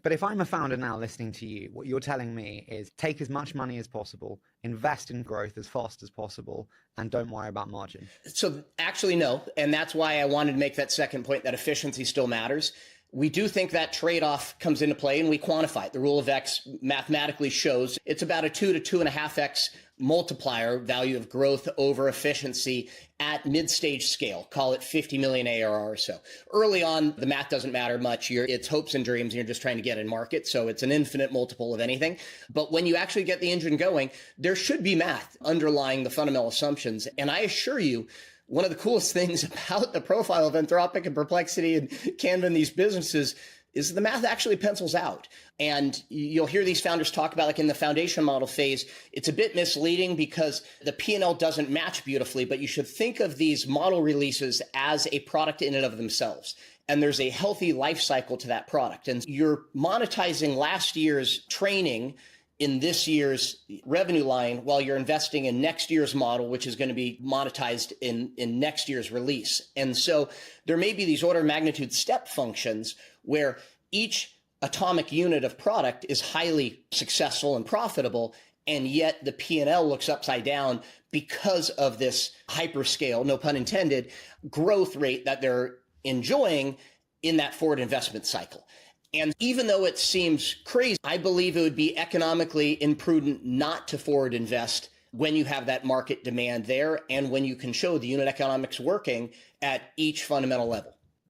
But if I'm a founder now listening to you, what you're telling me is take as much money as possible, invest in growth as fast as possible, and don't worry about margin. So actually, no. And that's why I wanted to make that second point, that efficiency still matters. We do think that trade-off comes into play, and we quantify it. The rule of X mathematically shows it's about a 2 to 2.5x multiplier value of growth over efficiency at mid-stage scale. Call it 50 million ARR or so. Early on, the math doesn't matter much. It's hopes and dreams, and you're just trying to get in market. So it's an infinite multiple of anything. But when you actually get the engine going, there should be math underlying the fundamental assumptions. And I assure you, one of the coolest things about the profile of Anthropic and Perplexity and Canva and these businesses is the math actually pencils out. And you'll hear these founders talk about, like in the foundation model phase, it's a bit misleading because the P&L doesn't match beautifully, but you should think of these model releases as a product in and of themselves. And there's a healthy life cycle to that product. And you're monetizing last year's training in this year's revenue line while you're investing in next year's model, which is going to be monetized in next year's release. And so there may be these order of magnitude step functions where each atomic unit of product is highly successful and profitable, and yet the P&L looks upside down because of this hyperscale, no pun intended, growth rate that they're enjoying in that forward investment cycle. And even though it seems crazy, I believe it would be economically imprudent not to forward invest when you have that market demand there and when you can show the unit economics working at each fundamental level.